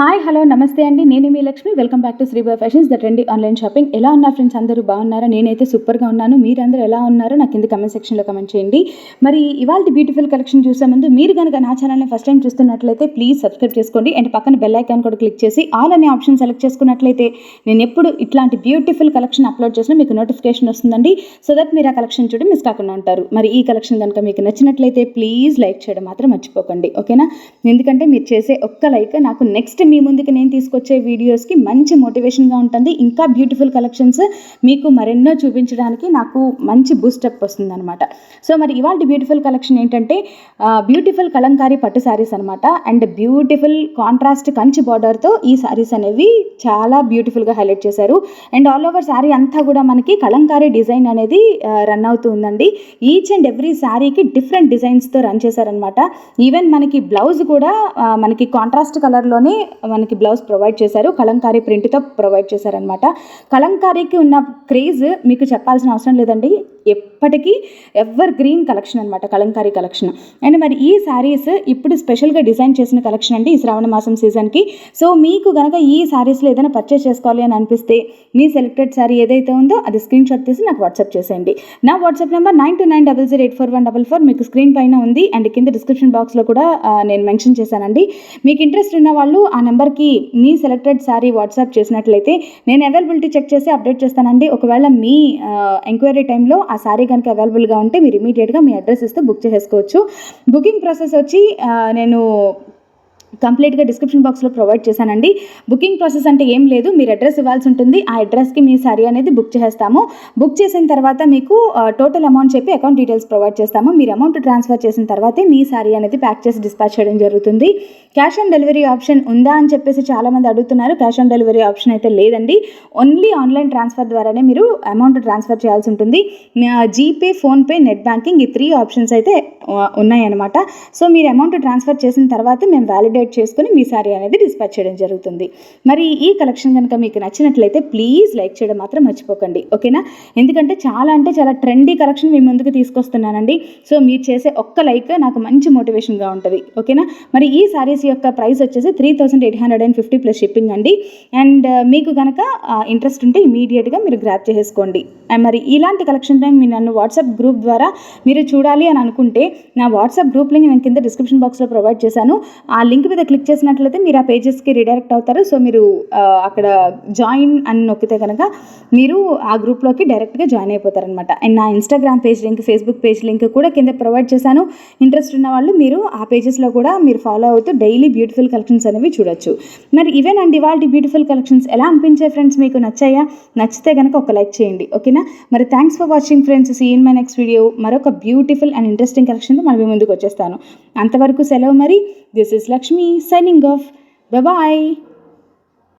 Hi hello నమస్తే అండి. నేను మీ Lakshmi. Welcome back to Sribai fashions the trendy online shopping. ఎలా ఉన్నారు ఫ్రెండ్స్? అందరూ బాగున్నారా? నేనైతే సూపర్గా ఉన్నాను. మీరందరూ ఎలా ఉన్నారో నాకు కింద కమెంట్ సెక్షన్లో కమెంట్ చేయండి. మరి ఇవాళ బ్యూటిఫుల్ కలెక్షన్ చూసే ముందు మీరు కనుక నా ఛానల్ని ఫస్ట్ టైం చూస్తున్నట్లయితే ప్లీజ్ సబ్స్క్రైబ్ చేసుకోండి అండ్ పక్కన బెల్ ఐకాన్ కూడా క్లిక్ చేసి ఆల్ అనే ఆప్షన్ సెలెక్ట్ చేసుకున్నట్లయితే నేను ఎప్పుడు ఇట్లాంటి బ్యూటిఫుల్ కలెక్షన్ అప్లోడ్ చేసినా మీకు నోటిఫికేషన్ వస్తుందండి. సో దట్ మీరు ఆ కలెక్షన్ చూడి మిస్ కాకుండా ఉంటారు. మరి ఈ కలెక్షన్ కనుక మీకు నచ్చినట్లయితే ప్లీజ్ లైక్ చేయడం మాత్రం మర్చిపోకండి, ఓకేనా? ఎందుకంటే మీరు చేసే ఒక్క లైక్ నాకు నెక్స్ట్ మీ ముందుకు నేను తీసుకొచ్చే వీడియోస్కి మంచి మోటివేషన్గా ఉంటుంది. ఇంకా బ్యూటిఫుల్ కలెక్షన్స్ మీకు మరెన్నో చూపించడానికి నాకు మంచి బూస్టప్ వస్తుంది అనమాట. సో మరి ఇవాళ బ్యూటిఫుల్ కలెక్షన్ ఏంటంటే బ్యూటిఫుల్ కలంకారీ పట్టు శారీస్ అనమాట. అండ్ బ్యూటిఫుల్ కాంట్రాస్ట్ కంచి బార్డర్తో ఈ శారీస్ అనేవి చాలా బ్యూటిఫుల్గా హైలైట్ చేశారు. అండ్ ఆల్ ఓవర్ శారీ అంతా కూడా మనకి కలంకారీ డిజైన్ అనేది రన్ అవుతుందండి. ఈచ్ అండ్ ఎవ్రీ శారీకి డిఫరెంట్ డిజైన్స్తో రన్ చేశారనమాట. ఈవెన్ మనకి బ్లౌజ్ కూడా మనకి కాంట్రాస్ట్ కలర్లోనే మనకి బ్లౌజ్ ప్రొవైడ్ చేశారు. కలంకారీ ప్రింట్తో ప్రొవైడ్ చేశారనమాట. కలంకారీకి ఉన్న క్రేజ్ మీకు చెప్పాల్సిన అవసరం లేదండి. ఎప్పటికీ ఎవర్ గ్రీన్ కలెక్షన్ అనమాట కలంకారీ కలెక్షన్. అండ్ మరి ఈ శారీస్ ఇప్పుడు స్పెషల్గా డిజైన్ చేసిన కలెక్షన్ అండి ఈ శ్రావణ మాసం సీజన్కి. సో మీకు కనుక ఈ శారీస్లో ఏదైనా పర్చేస్ చేసుకోవాలి అని అనిపిస్తే మీ సెలెక్టెడ్ శారీ ఏదైతే ఉందో అది స్క్రీన్ షాట్ తీసి నాకు వాట్సాప్ చేసేయండి. నా వాట్సాప్ నెంబర్ 9290084144 మీకు స్క్రీన్ పైన ఉంది అండ్ కింద డిస్క్రిప్షన్ బాక్స్లో కూడా నేను మెన్షన్ చేశానండి. మీకు ఇంట్రెస్ట్ ఉన్న వాళ్ళు ఆ నెంబర్కి మీ సెలెక్టెడ్ శారీ వాట్సాప్ చేసినట్లయితే నేను అవైలబిలిటీ చెక్ చేసి అప్డేట్ చేస్తానండి. ఒకవేళ మీ ఎంక్వైరీ టైంలో ఆ శారీ కనుక అవైలబుల్గా ఉంటే మీరు ఇమీడియట్గా మీ అడ్రస్ ఇస్తే బుక్ చేసుకోవచ్చు. బుకింగ్ ప్రాసెస్ వచ్చి నేను కంప్లీట్గా డిస్క్రిప్షన్ బాక్స్లో ప్రొవైడ్ చేశానండి. బుకింగ్ ప్రాసెస్ అంటే ఏం లేదు, మీరు అడ్రస్ ఇవ్వాల్సి ఉంటుంది. ఆ అడ్రస్కి మీ శారీ అనేది బుక్ చేస్తాము. బుక్ చేసిన తర్వాత మీకు టోటల్ అమౌంట్ చెప్పి అకౌంట్ డీటెయిల్స్ ప్రొవైడ్ చేస్తాము. మీరు అమౌంట్ ట్రాన్స్ఫర్ చేసిన తర్వాతే మీ శారీ అనేది ప్యాక్ చేసి డిస్పాచ్ చేయడం జరుగుతుంది. క్యాష్ ఆన్ డెలివరీ ఆప్షన్ ఉందా అని చెప్పేసి చాలామంది అడుగుతున్నారు. క్యాష్ ఆన్ డెలివరీ ఆప్షన్ అయితే లేదండి. ఓన్లీ ఆన్లైన్ ట్రాన్స్ఫర్ ద్వారానే మీరు అమౌంట్ ట్రాన్స్ఫర్ చేయాల్సి ఉంటుంది. జీపే, ఫోన్పే, నెట్ బ్యాంకింగ్ ఈ 3 ఆప్షన్స్ అయితే ఉన్నాయన్నమాట. సో మీరు అమౌంట్ ట్రాన్స్ఫర్ చేసిన తర్వాతే మేము వ్యాలిడేట్ చేసుకుని మీ శారీ అనేది డిస్పాచ్ చేయడం జరుగుతుంది. మరి ఈ కలెక్షన్ కనుక మీకు నచ్చినట్లయితే ప్లీజ్ లైక్ చేయడం మాత్రం మర్చిపోకండి, ఓకేనా? ఎందుకంటే చాలా ట్రెండీ కలెక్షన్ మీ ముందుకు తీసుకొస్తున్నానండి. సో మీరు చేసే ఒక్క లైక్ నాకు మంచి మోటివేషన్గా ఉంటుంది, ఓకేనా? మరి ఈ శారీస్ యొక్క ప్రైస్ వచ్చేసి 3850 ప్లస్ షిప్పింగ్ అండి. అండ్ మీకు కనుక ఇంట్రెస్ట్ ఉంటే ఇమీడియట్గా మీరు గ్రాప్ చేసేసుకోండి. అండ్ మరి ఇలాంటి కలెక్షన్ టైం మీరు నన్ను వాట్సాప్ గ్రూప్ ద్వారా మీరు చూడాలి అని అనుకుంటే నా వాట్సాప్ గ్రూప్ లింక్ నేను కింద డిస్క్రిప్షన్ బాక్స్లో ప్రొవైడ్ చేశాను. ఆ లింక్ మీద క్లిక్ చేసినట్లయితే మీరు ఆ పేజెస్కి రిడైరెక్ట్ అవుతారు. సో మీరు అక్కడ జాయిన్ అని నొక్కితే కనుక మీరు ఆ గ్రూప్లోకి డైరెక్ట్గా జాయిన్ అయిపోతారనమాట. అండ్ నా Instagram page link, Facebook page link కూడా కింద ప్రొవైడ్ చేశాను. ఇంట్రెస్ట్ ఉన్న వాళ్ళు మీరు ఆ పేజెస్లో కూడా మీరు ఫాలో అవుతూ డైలీ బ్యూటిఫుల్ కలెక్షన్స్ అనేవి చూడొచ్చు. మరి ఇవేనండి ఇవాళ బ్యూటిఫుల్ కలెక్షన్స్. ఎలా అనిపించాయి ఫ్రెండ్స్? మీకు నచ్చాయా? నచ్చితే కనుక ఒక లైక్ చేయండి, ఓకేనా? మరి thanks for watching friends. See in my next video. మరొక బ్యూటిఫుల్ అండ్ ఇంట్రెస్టింగ్ కలెక్షన్తో మనం ముందుకు వచ్చేస్తాను. అంతవరకు సెలవు. మరి this is Lakshmi signing off. Bye bye.